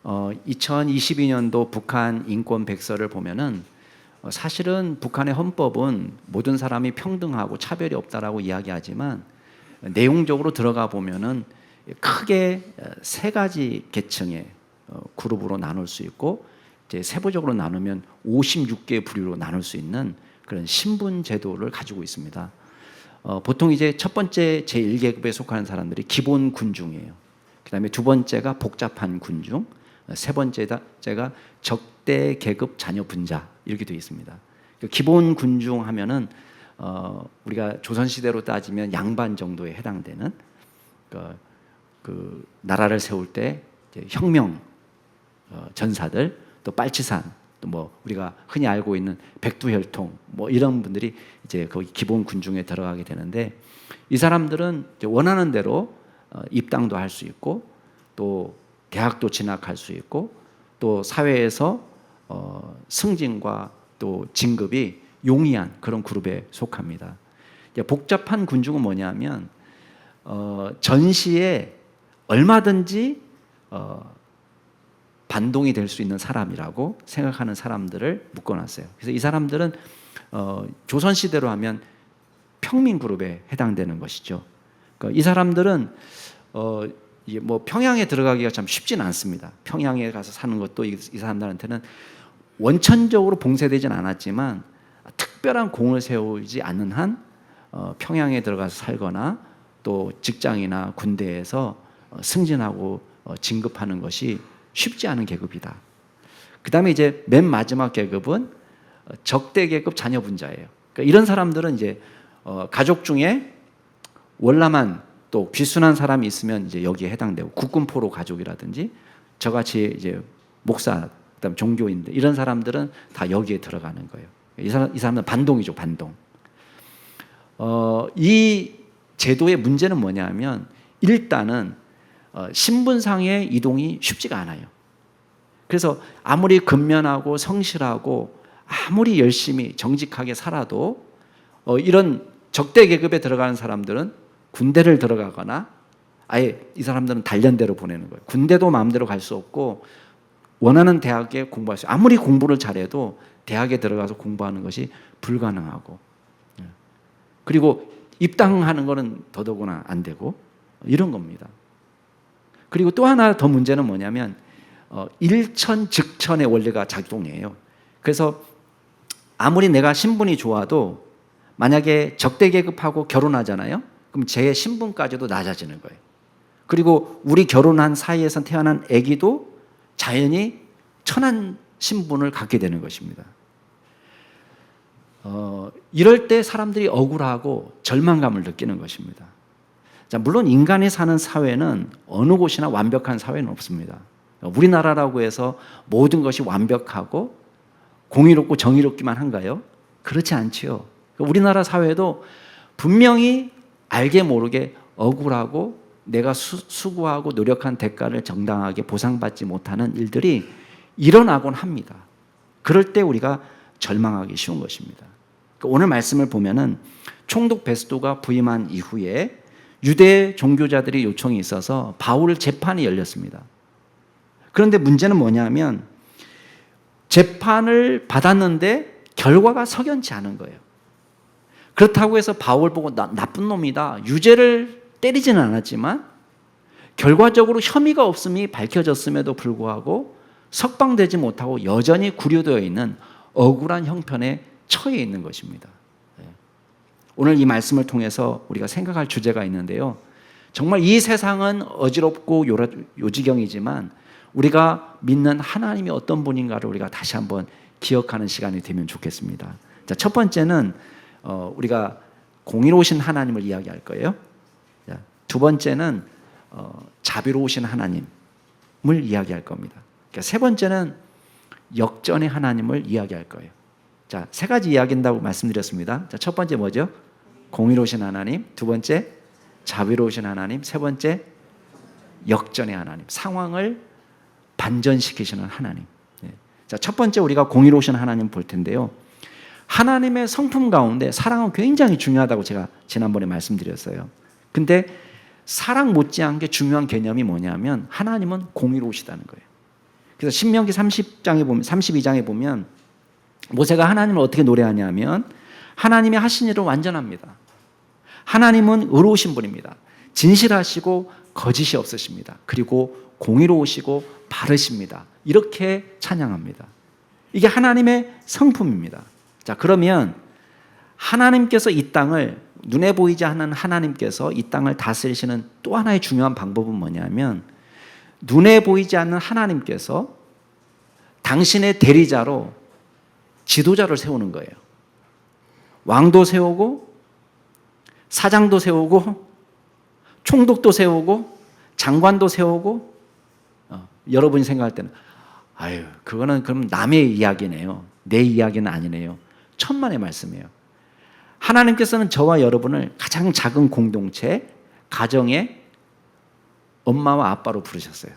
2022년도 북한 인권 백서를 보면은 사실은 북한의 헌법은 모든 사람이 평등하고 차별이 없다라고 이야기하지만 내용적으로 들어가 보면은 크게 세 가지 계층의 그룹으로 나눌 수 있고, 이제 세부적으로 나누면 56개 부류로 나눌 수 있는 그런 신분 제도를 가지고 있습니다. 보통 이제 첫 번째 제1계급에 속하는 사람들이 기본 군중이에요. 그 다음에 두 번째가 복잡한 군중, 세 번째가 적대 계급 자녀 분자, 이렇게 되어 있습니다. 기본 군중 하면은 우리가 조선시대로 따지면 양반 정도에 해당되는 그 나라를 세울 때 혁명 전사들, 또 빨치산, 또 뭐 우리가 흔히 알고 있는 백두혈통, 뭐 이런 분들이 이제 거기 기본 군중에 들어가게 되는데, 이 사람들은 원하는 대로 입당도 할 수 있고, 또 대학도 진학할 수 있고, 또 사회에서 승진과 또 진급이 용이한 그런 그룹에 속합니다. 복잡한 군중은 뭐냐면 전시에 얼마든지 반동이 될 수 있는 사람이라고 생각하는 사람들을 묶어놨어요. 그래서 이 사람들은 조선시대로 하면 평민 그룹에 해당되는 것이죠. 그러니까 이 사람들은 뭐 평양에 들어가기가 참 쉽지는 않습니다. 평양에 가서 사는 것도 이 사람들한테는 원천적으로 봉쇄되진 않았지만 특별한 공을 세우지 않는 한 평양에 들어가서 살거나 또 직장이나 군대에서 승진하고 진급하는 것이 쉽지 않은 계급이다. 그 다음에 이제 맨 마지막 계급은 적대 계급 자녀 분자예요. 그러니까 이런 사람들은 이제 가족 중에 월남한 또 귀순한 사람이 있으면 이제 여기에 해당되고, 국군포로 가족이라든지 저같이 이제 목사, 그다음 종교인들, 이런 사람들은 다 여기에 들어가는 거예요. 이 사람들은 반동이죠, 반동. 이 제도의 문제는 뭐냐면 일단은 신분상의 이동이 쉽지가 않아요. 그래서 아무리 근면하고 성실하고 아무리 열심히 정직하게 살아도 이런 적대 계급에 들어가는 사람들은 군대를 들어가거나, 아예 이 사람들은 단련대로 보내는 거예요. 군대도 마음대로 갈 수 없고 원하는 대학에 공부할 수, 아무리 공부를 잘해도 대학에 들어가서 공부하는 것이 불가능하고, 그리고 입당하는 거는 더더구나 안 되고, 이런 겁니다. 그리고 또 하나 더 문제는 뭐냐면 일천즉천의 원리가 작동해요. 그래서 아무리 내가 신분이 좋아도 만약에 적대 계급하고 결혼하잖아요. 그럼 제 신분까지도 낮아지는 거예요. 그리고 우리 결혼한 사이에서 태어난 아기도 자연히 천한 신분을 갖게 되는 것입니다. 이럴 때 사람들이 억울하고 절망감을 느끼는 것입니다. 자, 물론 인간이 사는 사회는 어느 곳이나 완벽한 사회는 없습니다. 우리나라라고 해서 모든 것이 완벽하고 공의롭고 정의롭기만 한가요? 그렇지 않지요. 우리나라 사회도 분명히 알게 모르게 억울하고 내가 수고하고 노력한 대가를 정당하게 보상받지 못하는 일들이 일어나곤 합니다. 그럴 때 우리가 절망하기 쉬운 것입니다. 오늘 말씀을 보면은 총독 베스도가 부임한 이후에 유대 종교자들의 요청이 있어서 바울 재판이 열렸습니다. 그런데 문제는 뭐냐면 재판을 받았는데 결과가 석연치 않은 거예요. 그렇다고 해서 바울 보고 나쁜 놈이다, 유죄를 때리지는 않았지만 결과적으로 혐의가 없음이 밝혀졌음에도 불구하고 석방되지 못하고 여전히 구류되어 있는 억울한 형편에 처해 있는 것입니다. 오늘 이 말씀을 통해서 우리가 생각할 주제가 있는데요. 정말 이 세상은 어지럽고 요지경이지만 우리가 믿는 하나님이 어떤 분인가를 우리가 다시 한번 기억하는 시간이 되면 좋겠습니다. 자, 첫 번째는 우리가 공의로우신 하나님을 이야기할 거예요. 자, 두 번째는 자비로우신 하나님을 이야기할 겁니다. 그러니까 세 번째는 역전의 하나님을 이야기할 거예요. 자, 세 가지 이야기한다고 말씀드렸습니다. 자, 첫 번째 뭐죠? 공의로우신 하나님. 두 번째 자비로우신 하나님. 세 번째 역전의 하나님. 상황을 반전시키시는 하나님. 자, 첫 번째 우리가 공의로우신 하나님 볼 텐데요. 하나님의 성품 가운데 사랑은 굉장히 중요하다고 제가 지난번에 말씀드렸어요. 근데 사랑 못지않게 중요한 개념이 뭐냐면 하나님은 공의로우시다는 거예요. 그래서 신명기 32장에 보면 모세가 하나님을 어떻게 노래하냐면 하나님이 하신 일은 완전합니다. 하나님은 의로우신 분입니다. 진실하시고 거짓이 없으십니다. 그리고 공의로우시고 바르십니다. 이렇게 찬양합니다. 이게 하나님의 성품입니다. 자, 그러면 하나님께서 이 땅을 눈에 보이지 않는 하나님께서 이 땅을 다스리시는 또 하나의 중요한 방법은 뭐냐면 눈에 보이지 않는 하나님께서 당신의 대리자로 지도자를 세우는 거예요. 왕도 세우고 사장도 세우고 총독도 세우고 장관도 세우고 여러분이 생각할 때는 아유 그거는 그럼 남의 이야기네요. 내 이야기는 아니네요. 천만의 말씀이에요. 하나님께서는 저와 여러분을 가장 작은 공동체, 가정의 엄마와 아빠로 부르셨어요.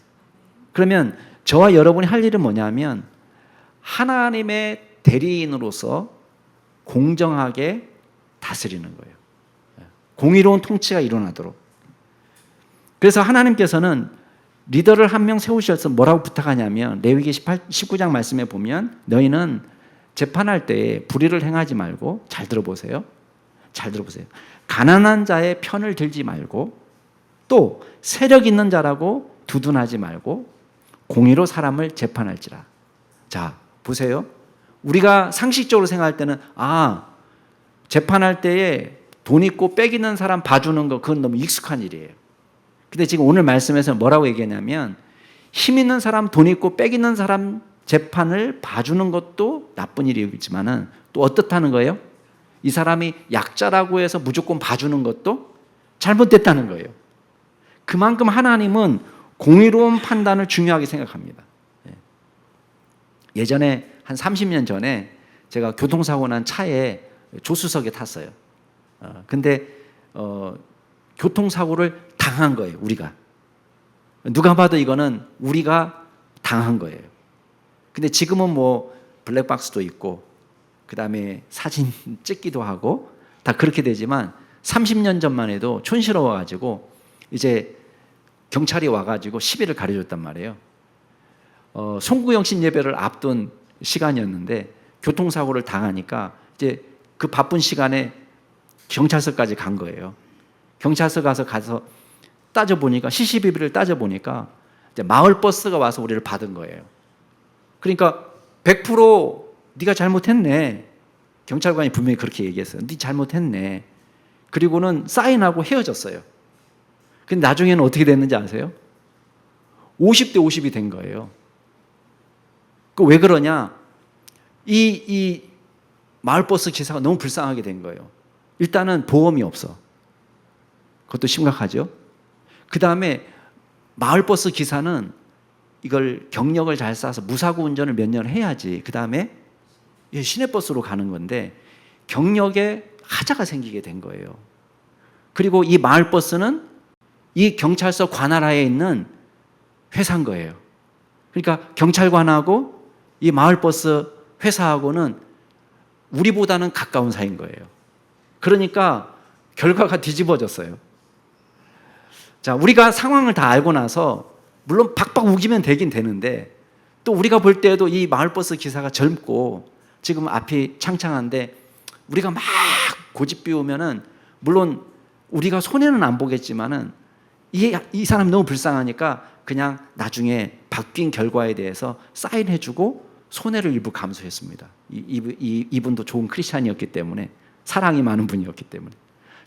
그러면 저와 여러분이 할 일은 뭐냐면 하나님의 대리인으로서 공정하게 다스리는 거예요. 공의로운 통치가 일어나도록. 그래서 하나님께서는 리더를 한 명 세우셔서 뭐라고 부탁하냐면 레위기 19장 말씀에 보면 너희는 재판할 때에 불의를 행하지 말고 잘 들어보세요. 잘 들어보세요. 가난한 자의 편을 들지 말고 또 세력 있는 자라고 두둔하지 말고 공의로 사람을 재판할지라. 자, 보세요. 우리가 상식적으로 생각할 때는 재판할 때에 돈 있고 빽 있는 사람 봐주는 거 그건 너무 익숙한 일이에요. 근데 지금 오늘 말씀에서 뭐라고 얘기하냐면 힘 있는 사람, 돈 있고 빽 있는 사람 재판을 봐주는 것도 나쁜 일이지만은 또 어떻다는 거예요? 이 사람이 약자라고 해서 무조건 봐주는 것도 잘못됐다는 거예요. 그만큼 하나님은 공의로운 판단을 중요하게 생각합니다. 예전에 한 30년 전에 제가 교통사고 난 차에 조수석에 탔어요. 근데 교통사고를 당한 거예요, 우리가. 누가 봐도 이거는 우리가 당한 거예요. 근데 지금은 뭐 블랙박스도 있고 그다음에 사진 찍기도 하고 다 그렇게 되지만 30년 전만 해도 촌스러워가지고 이제 경찰이 와가지고 시비를 가려줬단 말이에요. 송구영신 예배를 앞둔 시간이었는데 교통사고를 당하니까 이제 그 바쁜 시간에 경찰서까지 간 거예요. 경찰서 가서 따져보니까 시시비비를 따져보니까 이제 마을 버스가 와서 우리를 받은 거예요. 그러니까 100% 네가 잘못했네. 경찰관이 분명히 그렇게 얘기했어요. 네 잘못했네. 그리고는 사인하고 헤어졌어요. 근데 나중에는 어떻게 됐는지 아세요? 50대 50이 된 거예요. 그 왜 그러냐? 이 마을버스 기사가 너무 불쌍하게 된 거예요. 일단은 보험이 없어. 그것도 심각하죠. 그 다음에 마을버스 기사는 이걸 경력을 잘 쌓아서 무사고 운전을 몇 년을 해야지 그 다음에 시내버스로 가는 건데 경력에 하자가 생기게 된 거예요. 그리고 이 마을버스는 이 경찰서 관할하에 있는 회사인 거예요. 그러니까 경찰관하고 이 마을버스 회사하고는 우리보다는 가까운 사이인 거예요. 그러니까 결과가 뒤집어졌어요. 자, 우리가 상황을 다 알고 나서 물론 박박 우기면 되긴 되는데 또 우리가 볼 때에도 이 마을버스 기사가 젊고 지금 앞이 창창한데 우리가 막 고집 피우면은 물론 우리가 손해는 안 보겠지만은 이 사람 너무 불쌍하니까 그냥 나중에 바뀐 결과에 대해서 사인해주고 손해를 일부 감수했습니다. 이분도 좋은 크리스찬이었기 때문에 사랑이 많은 분이었기 때문에.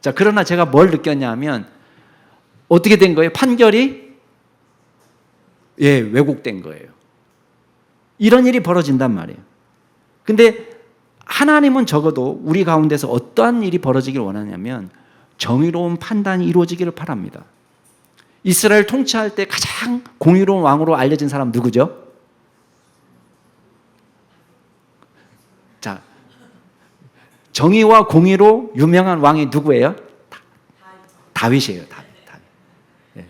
자, 그러나 제가 뭘 느꼈냐면 어떻게 된 거예요? 판결이 왜곡된 거예요. 이런 일이 벌어진단 말이에요. 근데 하나님은 적어도 우리 가운데서 어떠한 일이 벌어지길 원하냐면 정의로운 판단이 이루어지기를 바랍니다. 이스라엘 통치할 때 가장 공의로운 왕으로 알려진 사람 누구죠? 자, 정의와 공의로 유명한 왕이 누구예요? 다윗이에요. 다윗. 네.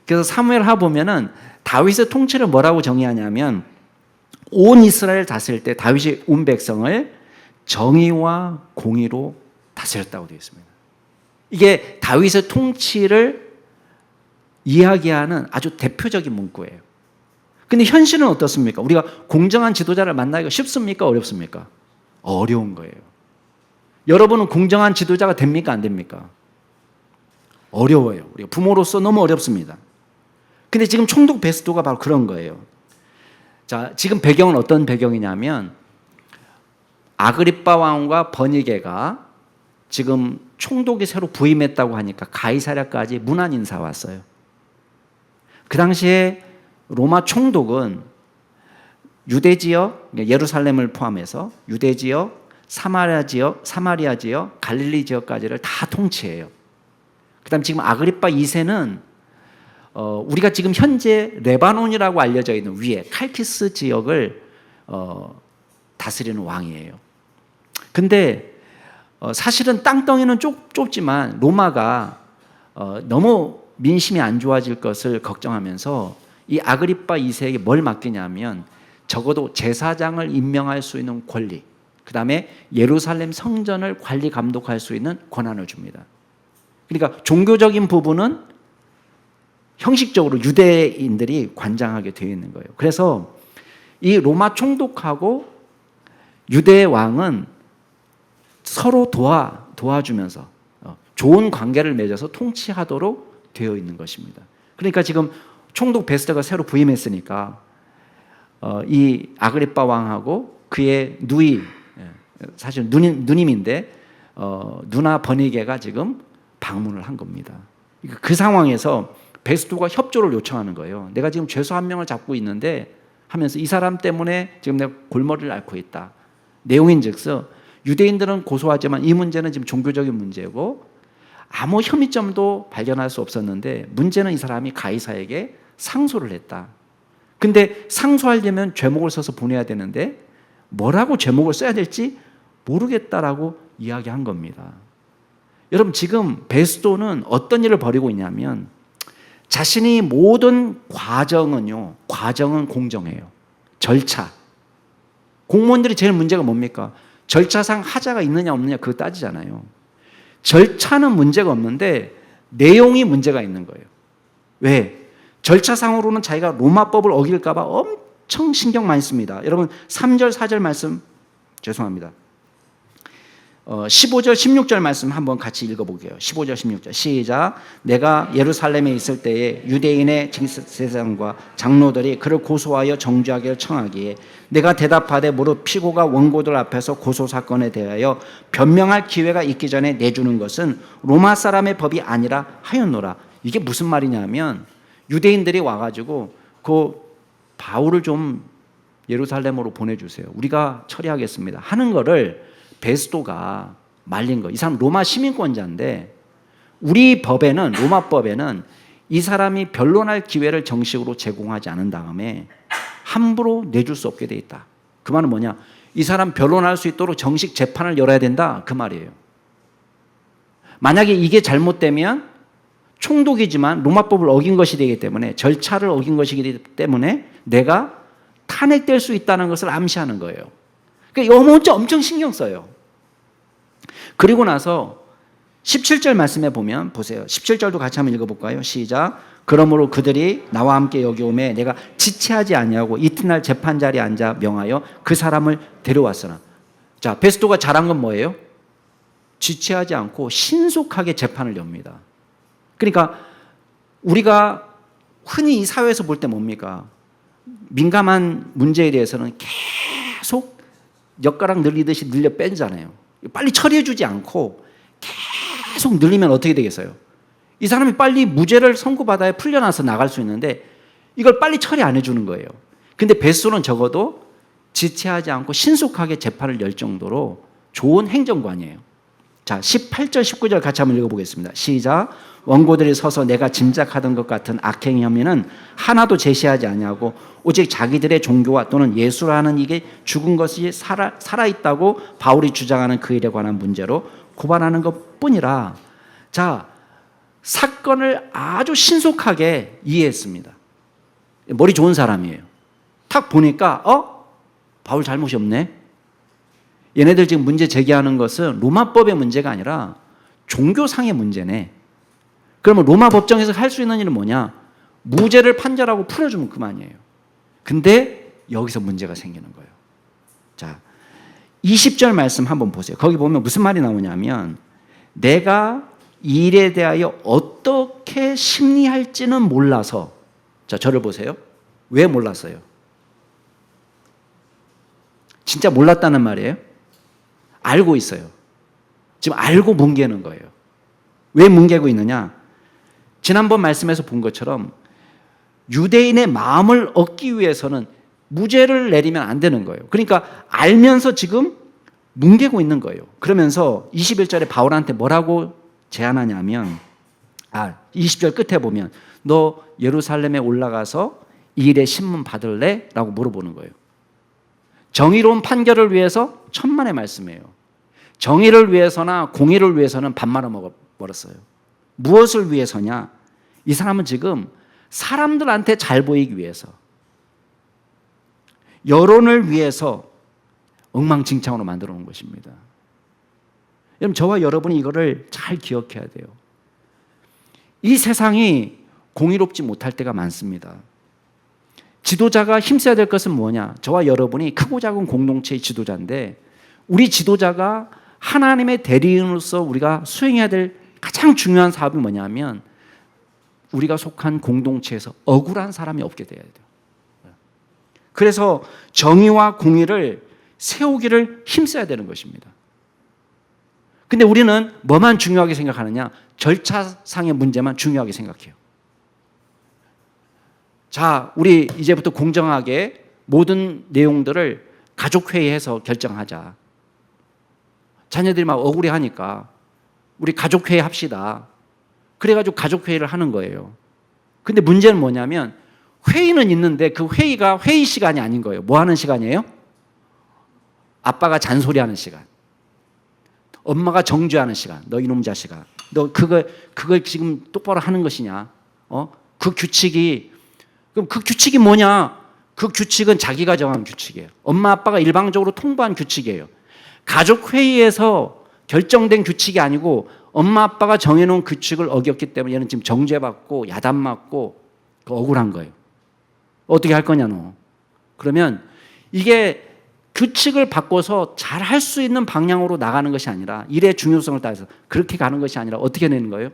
그래서 사무엘하 보면은 다윗의 통치를 뭐라고 정의하냐면 온 이스라엘 다스릴 때 다윗이 온 백성을 정의와 공의로 다스렸다고 되어 있습니다. 이게 다윗의 통치를 이야기하는 아주 대표적인 문구예요. 근데 현실은 어떻습니까? 우리가 공정한 지도자를 만나기가 쉽습니까? 어렵습니까? 어려운 거예요. 여러분은 공정한 지도자가 됩니까? 안 됩니까? 어려워요. 우리가 부모로서 너무 어렵습니다. 근데 지금 총독 베스도가 바로 그런 거예요. 자, 지금 배경은 어떤 배경이냐면 아그리빠 왕과 버니게가 지금 총독이 새로 부임했다고 하니까 가이사랴까지 문안 인사 왔어요. 그 당시에 로마 총독은 유대 지역, 예루살렘을 포함해서 유대 지역, 사마리아 지역, 갈릴리 지역까지를 다 통치해요. 그다음 지금 아그리빠 2세는 우리가 지금 현재 레바논이라고 알려져 있는 위에 칼키스 지역을 다스리는 왕이에요. 근데 사실은 땅덩이는 좁지만 로마가 너무 민심이 안 좋아질 것을 걱정하면서 이 아그리빠 2세에게 뭘 맡기냐면 적어도 제사장을 임명할 수 있는 권리, 그 다음에 예루살렘 성전을 관리 감독할 수 있는 권한을 줍니다. 그러니까 종교적인 부분은 형식적으로 유대인들이 관장하게 되어 있는 거예요. 그래서 이 로마 총독하고 유대 왕은 서로 도와주면서 좋은 관계를 맺어서 통치하도록 되어 있는 것입니다. 그러니까 지금 총독 베스터가 새로 부임했으니까 이 아그리빠 왕하고 그의 누이, 사실 누님인데 누나 버니게가 지금 방문을 한 겁니다. 그 상황에서 베스도가 협조를 요청하는 거예요. 내가 지금 죄수 한 명을 잡고 있는데 하면서 이 사람 때문에 지금 내가 골머리를 앓고 있다. 내용인즉슨 유대인들은 고소하지만 이 문제는 지금 종교적인 문제고 아무 혐의점도 발견할 수 없었는데 문제는 이 사람이 가이사에게 상소를 했다. 근데 상소하려면 죄목을 써서 보내야 되는데 뭐라고 죄목을 써야 될지 모르겠다라고 이야기한 겁니다. 여러분 지금 베스도는 어떤 일을 벌이고 있냐면 자신이 모든 과정은 공정해요. 절차. 공무원들이 제일 문제가 뭡니까? 절차상 하자가 있느냐 없느냐 그거 따지잖아요. 절차는 문제가 없는데 내용이 문제가 있는 거예요. 왜? 절차상으로는 자기가 로마법을 어길까 봐 엄청 신경 많이 씁니다. 여러분 3절 4절 말씀 죄송합니다. 15절 16절 말씀 한번 같이 읽어볼게요. 15절 16절 시작. 내가 예루살렘에 있을 때에 유대인의 제사장과 장로들이 그를 고소하여 정죄하기를 청하기에 내가 대답하되 무릇 피고가 원고들 앞에서 고소사건에 대하여 변명할 기회가 있기 전에 내주는 것은 로마 사람의 법이 아니라 하였노라. 이게 무슨 말이냐면 유대인들이 와가지고 그 바울을 좀 예루살렘으로 보내주세요. 우리가 처리하겠습니다. 하는 거를 베스도가 말린 거. 이 사람 로마 시민권자인데 우리 법에는 로마법에는 이 사람이 변론할 기회를 정식으로 제공하지 않은 다음에 함부로 내줄 수 없게 돼 있다. 그 말은 뭐냐? 이 사람 변론할 수 있도록 정식 재판을 열어야 된다. 그 말이에요. 만약에 이게 잘못되면 총독이지만 로마법을 어긴 것이 되기 때문에 절차를 어긴 것이기 때문에 내가 탄핵될 수 있다는 것을 암시하는 거예요. 그러니까 엄청 신경 써요. 그리고 나서 17절 말씀에 보면 보세요. 17절도 같이 한번 읽어볼까요? 시작. 그러므로 그들이 나와 함께 여기 오매 내가 지체하지 아니하고 이튿날 재판 자리에 앉아 명하여 그 사람을 데려왔으나. 자, 베스도가 잘한 건 뭐예요? 지체하지 않고 신속하게 재판을 엽니다. 그러니까 우리가 흔히 이 사회에서 볼 때 뭡니까? 민감한 문제에 대해서는 계속 엿가락 늘리듯이 늘려 빼잖아요. 빨리 처리해 주지 않고 계속 늘리면 어떻게 되겠어요? 이 사람이 빨리 무죄를 선고받아야 풀려나서 나갈 수 있는데 이걸 빨리 처리 안 해주는 거예요. 근데 베스도는 적어도 지체하지 않고 신속하게 재판을 열 정도로 좋은 행정관이에요. 자, 18절 19절 같이 한번 읽어보겠습니다. 시작. 원고들이 서서 내가 짐작하던 것 같은 악행 혐의는 하나도 제시하지 아니하고 오직 자기들의 종교와 또는 예수라는 이게 죽은 것이 살아있다고 바울이 주장하는 그 일에 관한 문제로 고발하는 것뿐이라. 자, 사건을 아주 신속하게 이해했습니다. 머리 좋은 사람이에요. 탁 보니까 바울 잘못이 없네. 얘네들 지금 문제 제기하는 것은 로마법의 문제가 아니라 종교상의 문제네. 그러면 로마 법정에서 할 수 있는 일은 뭐냐? 무죄를 판결하고 풀어주면 그만이에요. 근데 여기서 문제가 생기는 거예요. 자, 20절 말씀 한번 보세요. 거기 보면 무슨 말이 나오냐면 내가 이 일에 대하여 어떻게 심리할지는 몰라서. 자, 저를 보세요. 왜 몰랐어요? 진짜 몰랐다는 말이에요? 알고 있어요. 지금 알고 뭉개는 거예요. 왜 뭉개고 있느냐? 지난번 말씀에서 본 것처럼 유대인의 마음을 얻기 위해서는 무죄를 내리면 안 되는 거예요. 그러니까 알면서 지금 뭉개고 있는 거예요. 그러면서 21절에 바울한테 뭐라고 제안하냐면 20절 끝에 보면 너 예루살렘에 올라가서 이 일의 신문 받을래? 라고 물어보는 거예요. 정의로운 판결을 위해서 천만의 말씀이에요. 정의를 위해서나 공의를 위해서는 밥 말아 먹었어요. 무엇을 위해서냐? 이 사람은 지금 사람들한테 잘 보이기 위해서, 여론을 위해서 엉망진창으로 만들어 놓은 것입니다. 여러분, 저와 여러분이 이거를 잘 기억해야 돼요. 이 세상이 공의롭지 못할 때가 많습니다. 지도자가 힘써야 될 것은 뭐냐? 저와 여러분이 크고 작은 공동체의 지도자인데 우리 지도자가 하나님의 대리인으로서 우리가 수행해야 될 가장 중요한 사업이 뭐냐면 우리가 속한 공동체에서 억울한 사람이 없게 돼야 돼요. 그래서 정의와 공의를 세우기를 힘써야 되는 것입니다. 근데 우리는 뭐만 중요하게 생각하느냐? 절차상의 문제만 중요하게 생각해요. 자, 우리 이제부터 공정하게 모든 내용들을 가족회의해서 결정하자. 자녀들이 막 억울해하니까 우리 가족회의 합시다. 그래가지고 가족회의를 하는 거예요. 근데 문제는 뭐냐면 회의는 있는데 그 회의가 회의 시간이 아닌 거예요. 뭐 하는 시간이에요? 아빠가 잔소리하는 시간. 엄마가 정죄하는 시간. 너 이놈 자식아. 너 그걸 지금 똑바로 하는 것이냐? 그 규칙이, 그럼 그 규칙이 뭐냐? 그 규칙은 자기가 정한 규칙이에요. 엄마 아빠가 일방적으로 통보한 규칙이에요. 가족회의에서 결정된 규칙이 아니고 엄마 아빠가 정해놓은 규칙을 어겼기 때문에 얘는 지금 정죄받고 야단맞고 억울한 거예요. 어떻게 할 거냐 너. 그러면 이게 규칙을 바꿔서 잘 할 수 있는 방향으로 나가는 것이 아니라 일의 중요성을 따라서 그렇게 가는 것이 아니라 어떻게 내는 거예요?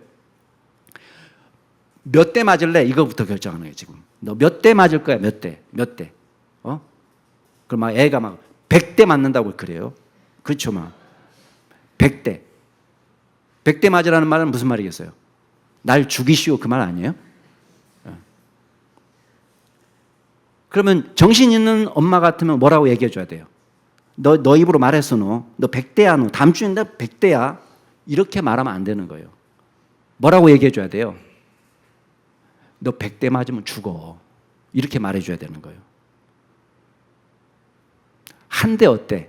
몇 대 맞을래? 이거부터 결정하는 거예요 지금. 너 몇 대 맞을 거야? 몇 대? 몇 대? 그럼 막 애가 막 100대 맞는다고 그래요. 그렇죠 막 100대. 100대 맞으라는 말은 무슨 말이겠어요? 날 죽이시오 그 말 아니에요? 그러면 정신 있는 엄마 같으면 뭐라고 얘기해 줘야 돼요? 너 입으로 말했어 너 100대야 너 다음 주에 나 100대야 이렇게 말하면 안 되는 거예요. 뭐라고 얘기해 줘야 돼요? 너 100대 맞으면 죽어 이렇게 말해 줘야 되는 거예요. 한 대 어때?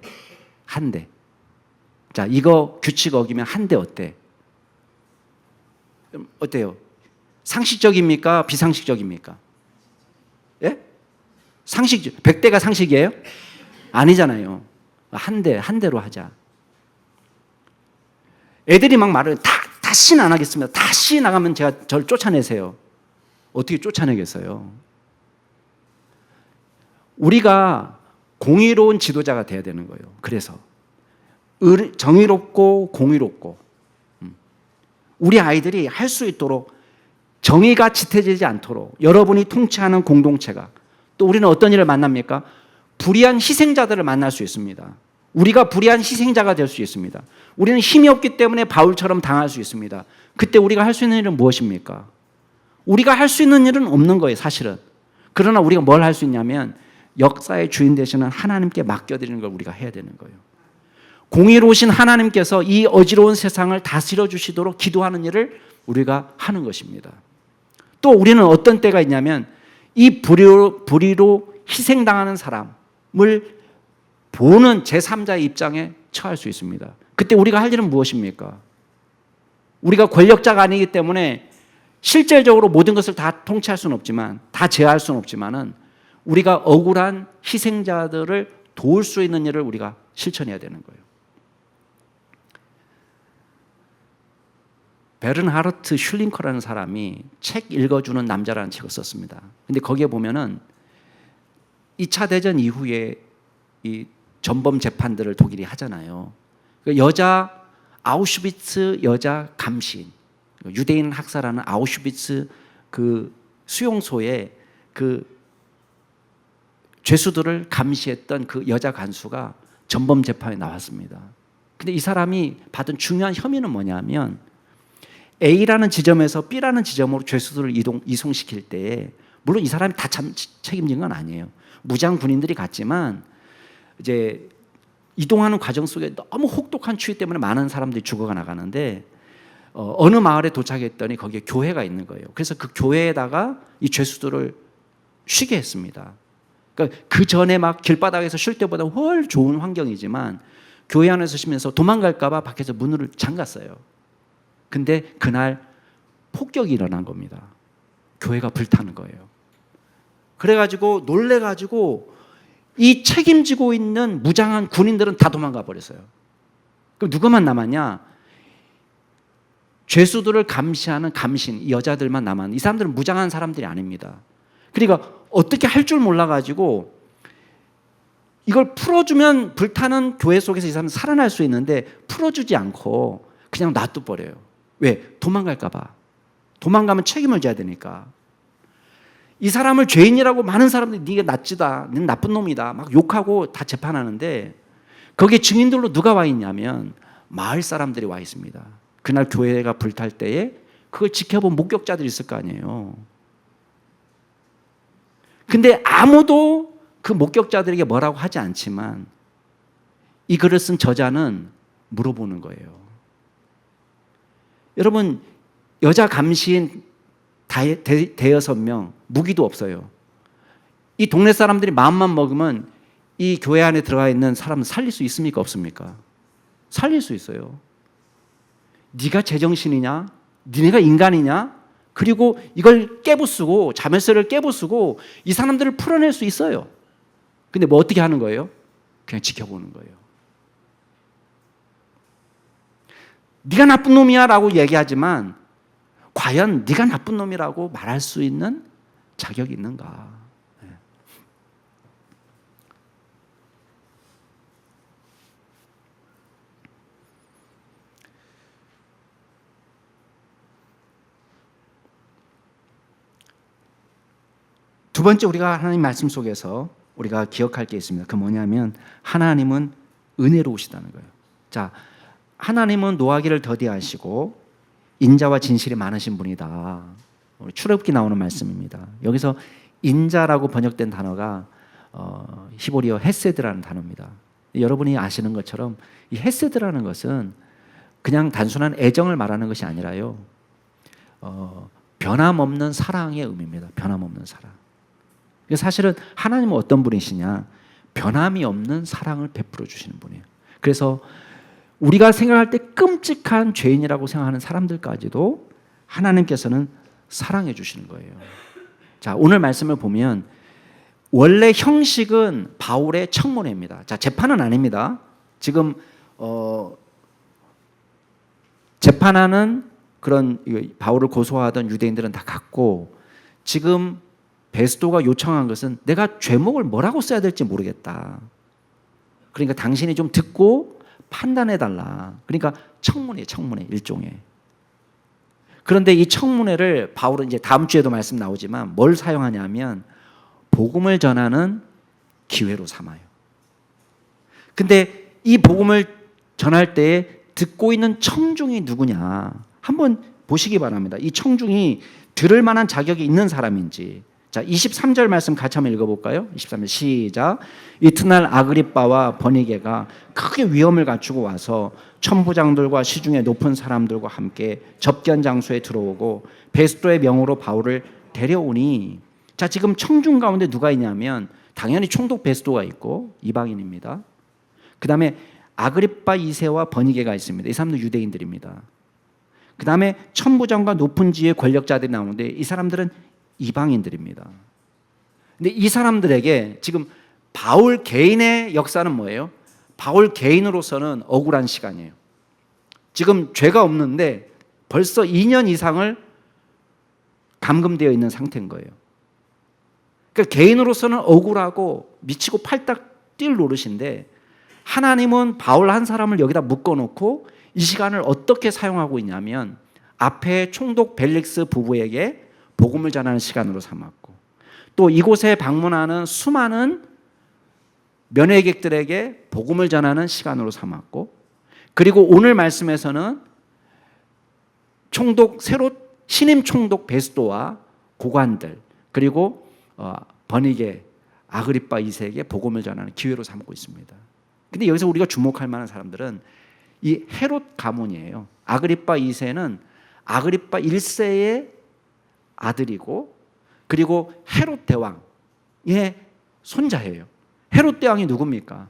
한 대. 자, 이거 규칙 어기면 한 대 어때? 어때요? 상식적입니까? 비상식적입니까? 예? 상식, 100대가 상식이에요? 아니잖아요. 한 대로 하자. 애들이 막 말을 다시는 안 하겠습니다. 다시 나가면 제가 저를 쫓아내세요. 어떻게 쫓아내겠어요? 우리가 공의로운 지도자가 돼야 되는 거예요. 그래서 정의롭고 공의롭고 우리 아이들이 할 수 있도록 정의가 짙어지지 않도록 여러분이 통치하는 공동체가 또 우리는 어떤 일을 만납니까? 불의한 희생자들을 만날 수 있습니다. 우리가 불의한 희생자가 될 수 있습니다. 우리는 힘이 없기 때문에 바울처럼 당할 수 있습니다. 그때 우리가 할 수 있는 일은 무엇입니까? 우리가 할 수 있는 일은 없는 거예요, 사실은. 그러나 우리가 뭘 할 수 있냐면 역사의 주인 되시는 하나님께 맡겨드리는 걸 우리가 해야 되는 거예요. 공의로우신 하나님께서 이 어지러운 세상을 다스려 주시도록 기도하는 일을 우리가 하는 것입니다. 또 우리는 어떤 때가 있냐면 이 불의로 희생당하는 사람을 보는 제3자의 입장에 처할 수 있습니다. 그때 우리가 할 일은 무엇입니까? 우리가 권력자가 아니기 때문에 실질적으로 모든 것을 다 통치할 수는 없지만, 다 제어할 수는 없지만은 우리가 억울한 희생자들을 도울 수 있는 일을 우리가 실천해야 되는 거예요. 베른하르트 슐링커라는 사람이 책 읽어주는 남자라는 책을 썼습니다. 근데 거기에 보면은 2차 대전 이후에 이 전범 재판들을 독일이 하잖아요. 여자 아우슈비츠 여자 감시인, 유대인 학살하는 아우슈비츠 그 수용소에 그 죄수들을 감시했던 그 여자 간수가 전범 재판에 나왔습니다. 근데 이 사람이 받은 중요한 혐의는 뭐냐면 A라는 지점에서 B라는 지점으로 죄수들을 이송시킬 때에 물론 이 사람이 다 책임진 건 아니에요. 무장 군인들이 갔지만 이제 이동하는 과정 속에 너무 혹독한 추위 때문에 많은 사람들이 죽어가 나가는데 어느 마을에 도착했더니 거기에 교회가 있는 거예요. 그래서 그 교회에다가 이 죄수들을 쉬게 했습니다. 그러니까 그 전에 막 길바닥에서 쉴 때보다 훨 좋은 환경이지만 교회 안에서 쉬면서 도망갈까 봐 밖에서 문을 잠갔어요. 근데 그날 폭격이 일어난 겁니다. 교회가 불타는 거예요. 그래가지고 놀래가지고 이 책임지고 있는 무장한 군인들은 다 도망가 버렸어요. 그럼 누구만 남았냐? 죄수들을 감시하는 감신, 이 여자들만 남았는데 이 사람들은 무장한 사람들이 아닙니다. 그러니까 어떻게 할 줄 몰라가지고 이걸 풀어주면 불타는 교회 속에서 이 사람은 살아날 수 있는데 풀어주지 않고 그냥 놔둬버려요. 왜? 도망갈까 봐. 도망가면 책임을 져야 되니까. 이 사람을 죄인이라고 많은 사람들이 네가 낫지다, 넌 나쁜 놈이다 막 욕하고 다 재판하는데 거기에 증인들로 누가 와 있냐면 마을 사람들이 와 있습니다. 그날 교회가 불탈 때에 그걸 지켜본 목격자들이 있을 거 아니에요. 근데 아무도 그 목격자들에게 뭐라고 하지 않지만 이 글을 쓴 저자는 물어보는 거예요. 여러분, 여자 감시인 대여섯 명, 무기도 없어요. 이 동네 사람들이 마음만 먹으면 이 교회 안에 들어가 있는 사람을 살릴 수 있습니까? 없습니까? 살릴 수 있어요. 네가 제정신이냐? 니네가 인간이냐? 그리고 이걸 깨부수고 자멸서를 깨부수고 이 사람들을 풀어낼 수 있어요. 근데 뭐 어떻게 하는 거예요? 그냥 지켜보는 거예요. 네가 나쁜 놈이야 라고 얘기하지만 과연 네가 나쁜 놈이라고 말할 수 있는 자격이 있는가? 두 번째 우리가 하나님 말씀 속에서 우리가 기억할 게 있습니다. 그 뭐냐면 하나님은 은혜로우시다는 거예요. 자, 하나님은 노하기를 더디하시고 인자와 진실이 많으신 분이다. 출애굽기 나오는 말씀입니다. 여기서 인자라고 번역된 단어가 히브리어 헤세드라는 단어입니다. 여러분이 아시는 것처럼 이 헤세드라는 것은 그냥 단순한 애정을 말하는 것이 아니라요. 변함없는 사랑의 의미입니다. 변함없는 사랑. 사실은 하나님은 어떤 분이시냐? 변함이 없는 사랑을 베풀어 주시는 분이에요. 그래서 우리가 생각할 때 끔찍한 죄인이라고 생각하는 사람들까지도 하나님께서는 사랑해 주시는 거예요. 자, 오늘 말씀을 보면 원래 형식은 바울의 청문회입니다. 자, 재판은 아닙니다. 지금 재판하는 그런 바울을 고소하던 유대인들은 다 갔고 지금 베스도가 요청한 것은 내가 죄목을 뭐라고 써야 될지 모르겠다. 그러니까 당신이 좀 듣고 판단해달라. 그러니까 청문회 일종의. 그런데 이 청문회를 바울은 이제 다음 주에도 말씀 나오지만 뭘 사용하냐면 복음을 전하는 기회로 삼아요. 근데 이 복음을 전할 때에 듣고 있는 청중이 누구냐 한번 보시기 바랍니다. 이 청중이 들을 만한 자격이 있는 사람인지. 자, 23절 말씀 같이 한번 읽어볼까요? 23절 시작. 이튿날 아그리빠와 버니게가 크게 위험을 갖추고 와서 천부장들과 시중의 높은 사람들과 함께 접견 장소에 들어오고 베스도의 명으로 바울을 데려오니. 자, 지금 청중 가운데 누가 있냐면 당연히 총독 베스도가 있고 이방인입니다. 그 다음에 아그리빠 2세와 버니게가 있습니다. 이 사람도 유대인들입니다. 그 다음에 천부장과 높은 지위의 권력자들이 나오는데 이 사람들은 이방인들입니다. 근데 이 사람들에게 지금 바울 개인의 역사는 뭐예요? 바울 개인으로서는 억울한 시간이에요. 지금 죄가 없는데 벌써 2년 이상을 감금되어 있는 상태인 거예요. 그러니까 개인으로서는 억울하고 미치고 팔딱 뛸 노릇인데 하나님은 바울 한 사람을 여기다 묶어놓고 이 시간을 어떻게 사용하고 있냐면 앞에 총독 벨릭스 부부에게 복음을 전하는 시간으로 삼았고 또 이곳에 방문하는 수많은 면회객들에게 복음을 전하는 시간으로 삼았고 그리고 오늘 말씀에서는 새로 신임 총독 베스도와 고관들 그리고 버니게 아그리파 2세에게 복음을 전하는 기회로 삼고 있습니다. 근데 여기서 우리가 주목할 만한 사람들은 이 헤롯 가문이에요. 아그리파 2세는 아그리파 1세의 아들이고 그리고 헤롯 대왕의 손자예요. 헤롯 대왕이 누굽니까?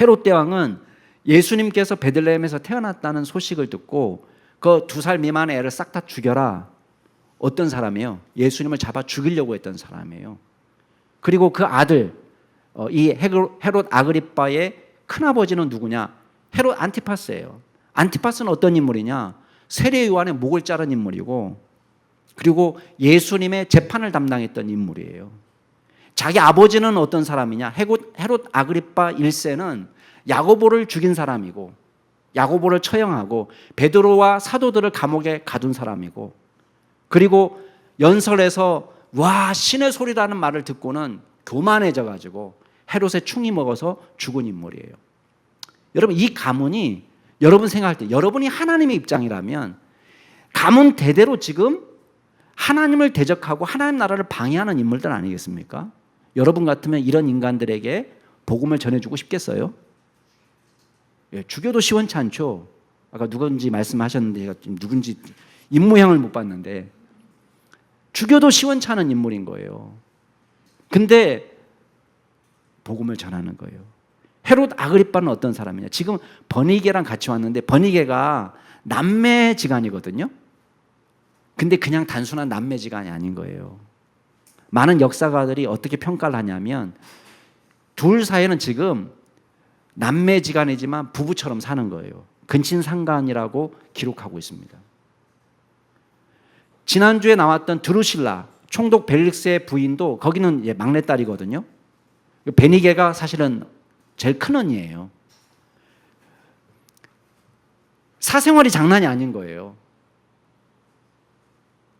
헤롯 대왕은 예수님께서 베들레헴에서 태어났다는 소식을 듣고 그 2살 미만의 애를 싹 다 죽여라. 어떤 사람이에요? 예수님을 잡아 죽이려고 했던 사람이에요. 그리고 그 아들 이 헤롯 아그리빠의 큰아버지는 누구냐? 헤롯 안티파스예요. 안티파스는 어떤 인물이냐? 세례 요한의 목을 자른 인물이고 그리고 예수님의 재판을 담당했던 인물이에요. 자기 아버지는 어떤 사람이냐? 헤롯 아그리빠 1세는 야고보를 죽인 사람이고 야고보를 처형하고 베드로와 사도들을 감옥에 가둔 사람이고 그리고 연설에서 와 신의 소리라는 말을 듣고는 교만해져 가지고 헤롯의 충이 먹어서 죽은 인물이에요. 여러분 이 가문이 여러분 생각할 때 여러분이 하나님의 입장이라면 가문 대대로 지금 하나님을 대적하고 하나님 나라를 방해하는 인물들 아니겠습니까? 여러분 같으면 이런 인간들에게 복음을 전해주고 싶겠어요? 예, 죽여도 시원치 않죠. 아까 누군지 말씀하셨는데 제가 누군지 입모양을 못 봤는데 죽여도 시원치 않은 인물인 거예요. 근데 복음을 전하는 거예요. 헤롯 아그리빠는 어떤 사람이냐? 지금 버니게랑 같이 왔는데 버니게가 남매지간이거든요. 근데 그냥 단순한 남매지간이 아닌 거예요. 많은 역사가들이 어떻게 평가를 하냐면 둘 사이에는 지금 남매지간이지만 부부처럼 사는 거예요. 근친상간이라고 기록하고 있습니다. 지난주에 나왔던 드루실라 총독 벨릭스의 부인도 거기는 막내딸이거든요. 베니게가 사실은 제일 큰 언니예요. 사생활이 장난이 아닌 거예요.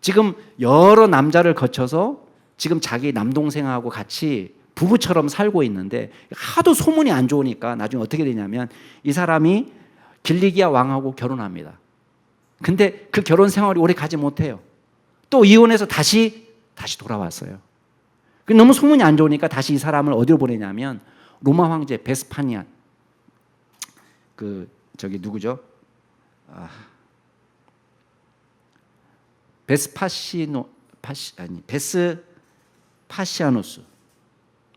지금 여러 남자를 거쳐서 지금 자기 남동생하고 같이 부부처럼 살고 있는데 하도 소문이 안 좋으니까 나중에 어떻게 되냐면 이 사람이 길리기아 왕하고 결혼합니다. 근데 그 결혼 생활이 오래 가지 못해요. 또 이혼해서 다시 돌아왔어요. 너무 소문이 안 좋으니까 다시 이 사람을 어디로 보내냐면 로마 황제 베스파니안 누구죠? 베스파시아누스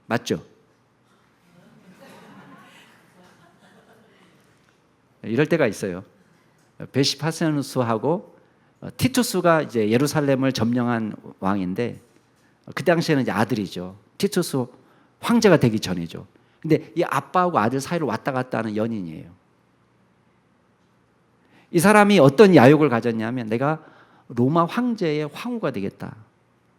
맞죠? 이럴 때가 있어요. 베스파시아누스하고 티투스가 이제 예루살렘을 점령한 왕인데 그 당시에는 이제 아들이죠. 티투스 황제가 되기 전이죠. 근데 이 아빠하고 아들 사이로 왔다 갔다 하는 연인이에요. 이 사람이 어떤 야욕을 가졌냐면 내가 로마 황제의 황후가 되겠다.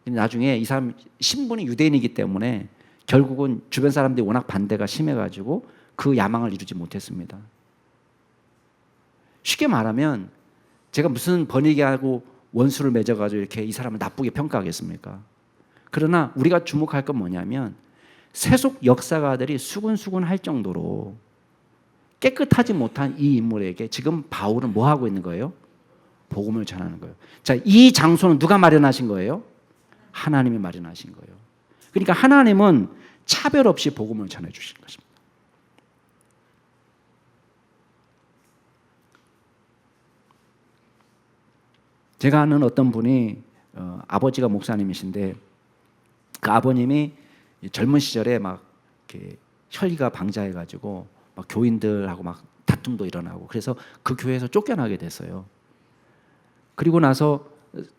나중에 이 사람 신분이 유대인이기 때문에 결국은 주변 사람들이 워낙 반대가 심해가지고 그 야망을 이루지 못했습니다. 쉽게 말하면 제가 무슨 버니게하고 원수를 맺어가지고 이렇게 이 사람을 나쁘게 평가하겠습니까? 그러나 우리가 주목할 건 뭐냐면 세속 역사가들이 수군수군 할 정도로 깨끗하지 못한 이 인물에게 지금 바울은 뭐 하고 있는 거예요? 복음을 전하는 거예요. 자, 이 장소는 누가 마련하신 거예요? 하나님이 마련하신 거예요. 그러니까 하나님은 차별 없이 복음을 전해 주신 것입니다. 제가 아는 어떤 분이 아버지가 목사님이신데 그 아버님이 젊은 시절에 막 이렇게 혈기가 방자해가지고 막 교인들하고 막 다툼도 일어나고 그래서 그 교회에서 쫓겨나게 됐어요. 그리고 나서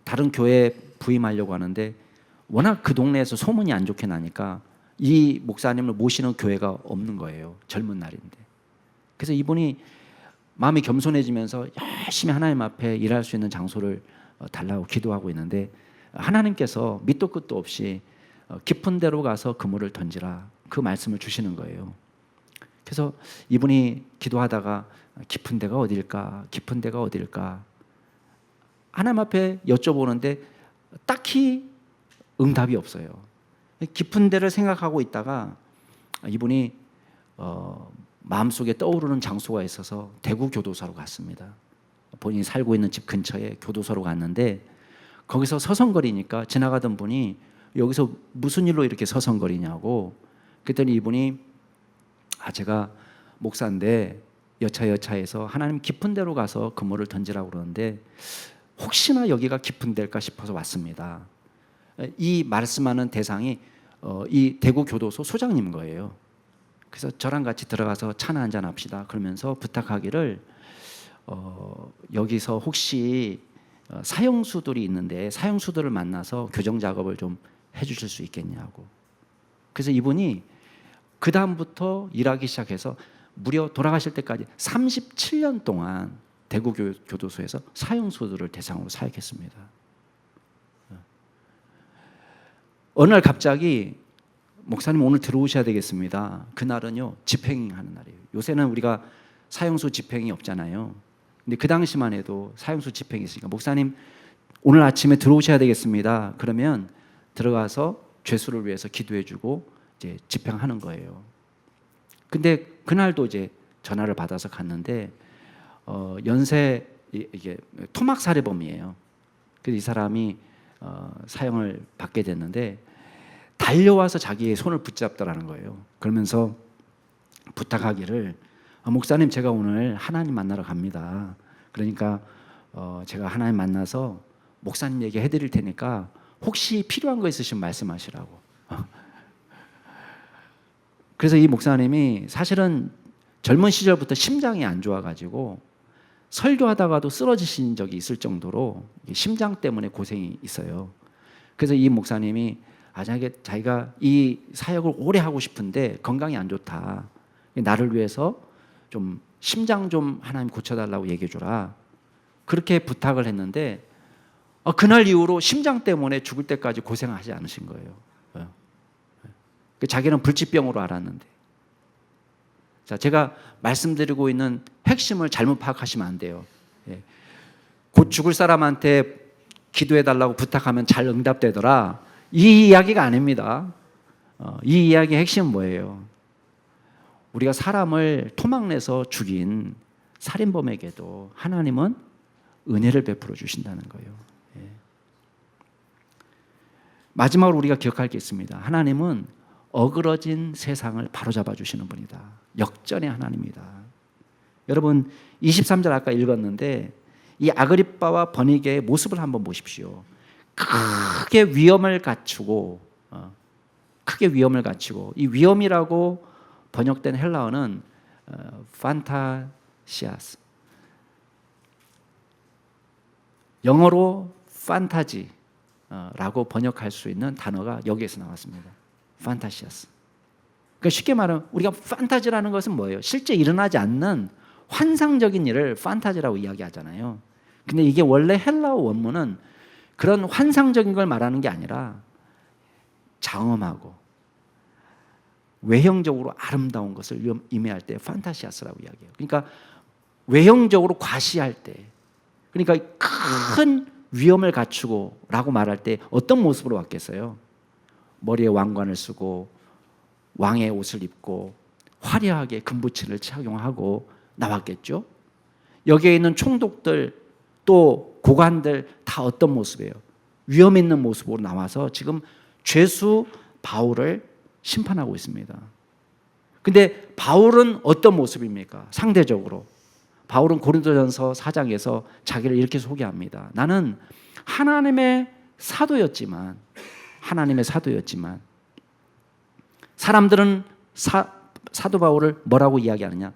다른 교회에 부임하려고 하는데 워낙 그 동네에서 소문이 안 좋게 나니까 이 목사님을 모시는 교회가 없는 거예요. 젊은 날인데. 그래서 이분이 마음이 겸손해지면서 열심히 하나님 앞에 일할 수 있는 장소를 달라고 기도하고 있는데 하나님께서 밑도 끝도 없이 깊은 데로 가서 그물을 던지라, 그 말씀을 주시는 거예요. 그래서 이분이 기도하다가 깊은 데가 어딜까? 깊은 데가 어딜까? 하나님 앞에 여쭤보는데 딱히 응답이 없어요. 깊은 데를 생각하고 있다가 이분이 마음속에 떠오르는 장소가 있어서 대구 교도소로 갔습니다. 본인이 살고 있는 집 근처에 교도소로 갔는데 거기서 서성거리니까 지나가던 분이 여기서 무슨 일로 이렇게 서성거리냐고. 그랬더니 이분이 제가 목사인데 여차여차해서 하나님 깊은 데로 가서 그물을 던지라고 그러는데 혹시나 여기가 깊은 데일까 싶어서 왔습니다. 이 말씀하는 대상이 이 대구 교도소 소장님 거예요. 그래서 저랑 같이 들어가서 차나 한잔 합시다 그러면서 부탁하기를 여기서 혹시 사형수들이 있는데 사형수들을 만나서 교정 작업을 좀 해주실 수 있겠냐고. 그래서 이분이 그 다음부터 일하기 시작해서 무려 돌아가실 때까지 37년 동안 대구 교도소에서 사형수들을 대상으로 사역했습니다. 어느 날 갑자기 목사님 오늘 들어오셔야 되겠습니다. 그날은요 집행하는 날이에요. 요새는 우리가 사형수 집행이 없잖아요. 근데 그 당시만 해도 사형수 집행이 있으니까 목사님 오늘 아침에 들어오셔야 되겠습니다. 그러면 들어가서 죄수를 위해서 기도해주고 이제 집행하는 거예요. 근데 그날도 이제 전화를 받아서 갔는데 연쇄 이게 토막 살해범이에요. 그래서 이 사람이 사형을 받게 됐는데 달려와서 자기의 손을 붙잡더라는 거예요. 그러면서 부탁하기를 목사님 제가 오늘 하나님 만나러 갑니다. 그러니까 제가 하나님 만나서 목사님 얘기 해드릴 테니까 혹시 필요한 거 있으시면 말씀하시라고. 그래서 이 목사님이 사실은 젊은 시절부터 심장이 안 좋아가지고 설교하다가도 쓰러지신 적이 있을 정도로 심장 때문에 고생이 있어요. 그래서 이 목사님이 자기가 이 사역을 오래 하고 싶은데 건강이 안 좋다. 나를 위해서 좀 심장 좀 하나님 고쳐달라고 얘기해줘라. 그렇게 부탁을 했는데 그날 이후로 심장 때문에 죽을 때까지 고생하지 않으신 거예요. 자기는 불치병으로 알았는데. 자, 제가 말씀드리고 있는 핵심을 잘못 파악하시면 안 돼요. 곧 죽을 사람한테 기도해달라고 부탁하면 잘 응답되더라. 이 이야기가 아닙니다. 이 이야기의 핵심은 뭐예요? 우리가 사람을 토막내서 죽인 살인범에게도 하나님은 은혜를 베풀어 주신다는 거예요. 마지막으로 우리가 기억할 게 있습니다. 하나님은 어그러진 세상을 바로잡아 주시는 분이다. 역전의 하나님이다. 여러분 23절 아까 읽었는데 이 아그리빠와 버니게의 모습을 한번 보십시오. 크게 위험을 갖추고 이 위험이라고 번역된 헬라어는 판타시아스, 영어로 판타지라고 번역할 수 있는 단어가 여기에서 나왔습니다. 판타시아스. 그러니까 쉽게 말하면 우리가 판타지라는 것은 뭐예요? 실제 일어나지 않는 환상적인 일을 판타지라고 이야기하잖아요. 근데 이게 원래 헬라어 원문은 그런 환상적인 걸 말하는 게 아니라 장엄하고 외형적으로 아름다운 것을 의미할 때 판타시아스라고 이야기해요. 그러니까 외형적으로 과시할 때, 그러니까 큰 위험을 갖추고 라고 말할 때 어떤 모습으로 왔겠어요? 머리에 왕관을 쓰고 왕의 옷을 입고 화려하게 금부치를 착용하고 나왔겠죠. 여기에 있는 총독들 또 고관들 다 어떤 모습이에요? 위험 있는 모습으로 나와서 지금 죄수 바울을 심판하고 있습니다. 근데 바울은 어떤 모습입니까? 상대적으로 바울은 고린도전서 4장에서 자기를 이렇게 소개합니다. 나는 하나님의 사도였지만 사람들은 사도 바울을 뭐라고 이야기하느냐?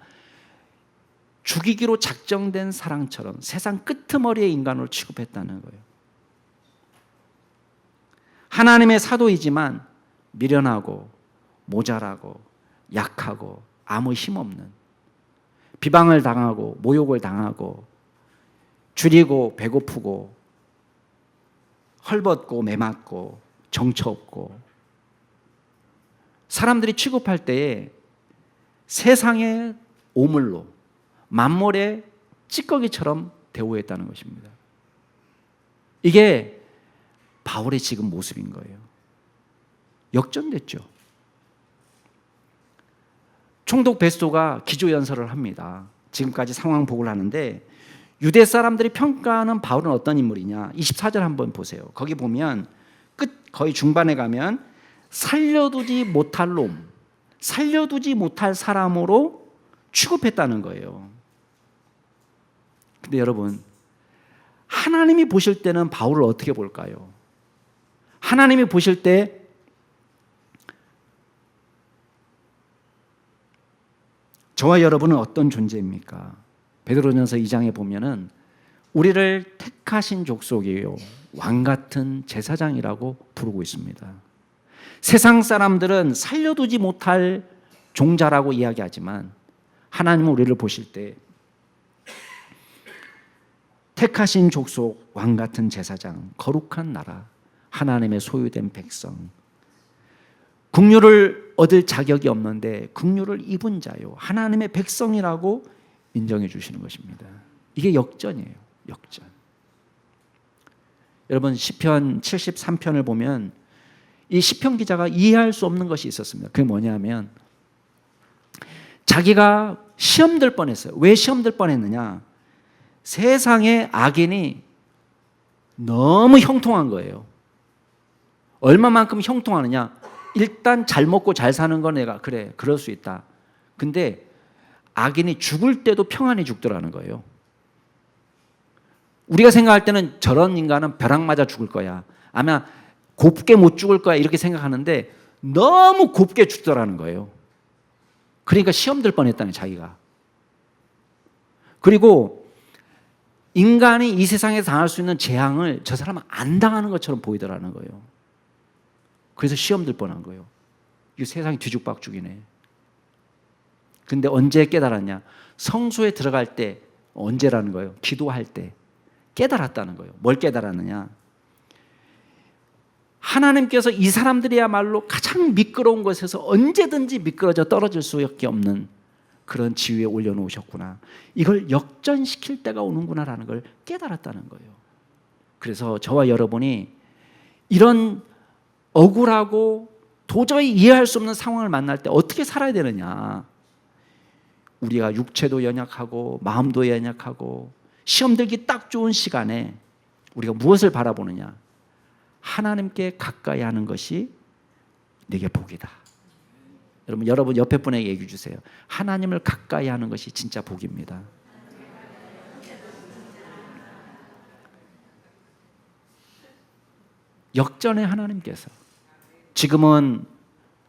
죽이기로 작정된 사랑처럼 세상 끄트머리의 인간으로 취급했다는 거예요. 하나님의 사도이지만 미련하고 모자라고 약하고 아무 힘없는, 비방을 당하고 모욕을 당하고 줄이고 배고프고 헐벗고 매맞고 정처 없고 사람들이 취급할 때에 세상의 오물로 만몰의 찌꺼기처럼 대우했다는 것입니다. 이게 바울의 지금 모습인 거예요. 역전됐죠. 총독 베스토가 기조연설을 합니다. 지금까지 상황 보고를 하는데 유대 사람들이 평가하는 바울은 어떤 인물이냐. 24절 한번 보세요. 거기 보면 거의 중반에 가면 살려두지 못할 놈, 살려두지 못할 사람으로 취급했다는 거예요. 근데 여러분, 하나님이 보실 때는 바울을 어떻게 볼까요? 하나님이 보실 때 저와 여러분은 어떤 존재입니까? 베드로전서 2장에 보면은 우리를 택하신 족속이요 왕 같은 제사장이라고 부르고 있습니다. 세상 사람들은 살려두지 못할 종자라고 이야기하지만 하나님은 우리를 보실 때 택하신 족속, 왕 같은 제사장, 거룩한 나라, 하나님의 소유된 백성, 긍휼을 얻을 자격이 없는데 긍휼을 입은 자요, 하나님의 백성이라고 인정해 주시는 것입니다. 이게 역전이에요. 역전. 여러분, 시편 73편을 보면 이 시편 기자가 이해할 수 없는 것이 있었습니다. 그게 뭐냐면 자기가 시험 들 뻔했어요. 왜 시험 들 뻔했느냐? 세상의 악인이 너무 형통한 거예요. 얼마만큼 형통하느냐? 일단 잘 먹고 잘 사는 건 내가 그래, 그럴 수 있다. 근데 악인이 죽을 때도 평안히 죽더라는 거예요. 우리가 생각할 때는 저런 인간은 벼락 맞아 죽을 거야, 아마 곱게 못 죽을 거야, 이렇게 생각하는데 너무 곱게 죽더라는 거예요. 그러니까 시험 들 뻔했다는, 자기가. 그리고 인간이 이 세상에서 당할 수 있는 재앙을 저 사람은 안 당하는 것처럼 보이더라는 거예요. 그래서 시험 들 뻔한 거예요. 이 세상이 뒤죽박죽이네. 근데 언제 깨달았냐? 성소에 들어갈 때. 언제라는 거예요? 기도할 때 깨달았다는 거예요. 뭘 깨달았느냐? 하나님께서 이 사람들이야말로 가장 미끄러운 것에서 언제든지 미끄러져 떨어질 수밖에 없는 그런 지위에 올려놓으셨구나, 이걸 역전시킬 때가 오는구나라는 걸 깨달았다는 거예요. 그래서 저와 여러분이 이런 억울하고 도저히 이해할 수 없는 상황을 만날 때 어떻게 살아야 되느냐? 우리가 육체도 연약하고 마음도 연약하고 시험 들기 딱 좋은 시간에 우리가 무엇을 바라보느냐? 하나님께 가까이 하는 것이 내게 복이다. 여러분 옆에 분에게 얘기해 주세요. 하나님을 가까이 하는 것이 진짜 복입니다. 역전의 하나님께서 지금은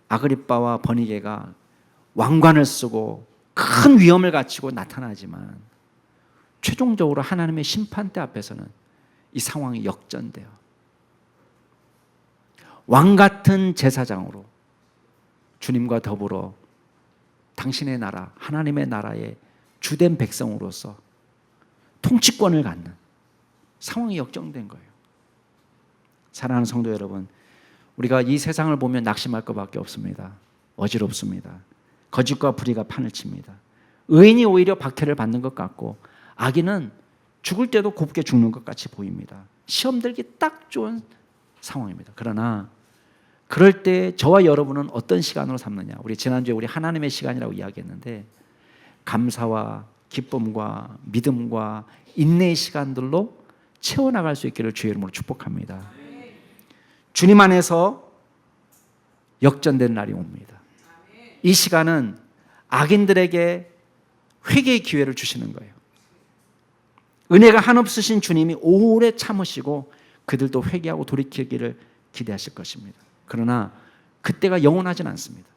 아그리빠와 버니게가 왕관을 쓰고 큰 위엄을 갖추고 나타나지만 최종적으로 하나님의 심판대 앞에서는 이 상황이 역전돼요. 왕 같은 제사장으로 주님과 더불어 당신의 나라, 하나님의 나라의 주된 백성으로서 통치권을 갖는 상황이 역전된 거예요. 사랑하는 성도 여러분, 우리가 이 세상을 보면 낙심할 것밖에 없습니다. 어지럽습니다. 거짓과 불의가 판을 칩니다. 의인이 오히려 박해를 받는 것 같고 악인은 죽을 때도 곱게 죽는 것 같이 보입니다. 시험 들기 딱 좋은 상황입니다. 그러나 그럴 때 저와 여러분은 어떤 시간으로 삼느냐? 우리 지난주에 우리 하나님의 시간이라고 이야기했는데 감사와 기쁨과 믿음과 인내의 시간들로 채워나갈 수 있기를 주의 이름으로 축복합니다. 주님 안에서 역전된 날이 옵니다. 이 시간은 악인들에게 회개의 기회를 주시는 거예요. 은혜가 한없으신 주님이 오래 참으시고 그들도 회개하고 돌이키기를 기대하실 것입니다. 그러나 그때가 영원하진 않습니다.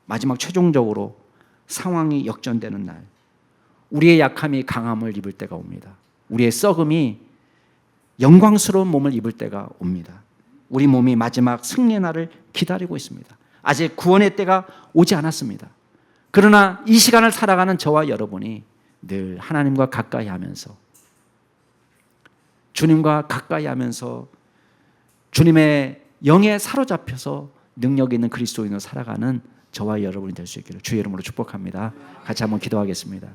마지막 최종적으로 상황이 역전되는 날, 우리의 약함이 강함을 입을 때가 옵니다. 우리의 썩음이 영광스러운 몸을 입을 때가 옵니다. 우리 몸이 마지막 승리의 날을 기다리고 있습니다. 아직 구원의 때가 오지 않았습니다. 그러나 이 시간을 살아가는 저와 여러분이 늘 하나님과 가까이 하면서, 주님과 가까이 하면서 주님의 영에 사로잡혀서 능력 있는 그리스도인으로 살아가는 저와 여러분이 될 수 있기를 주의 이름으로 축복합니다. 같이 한번 기도하겠습니다.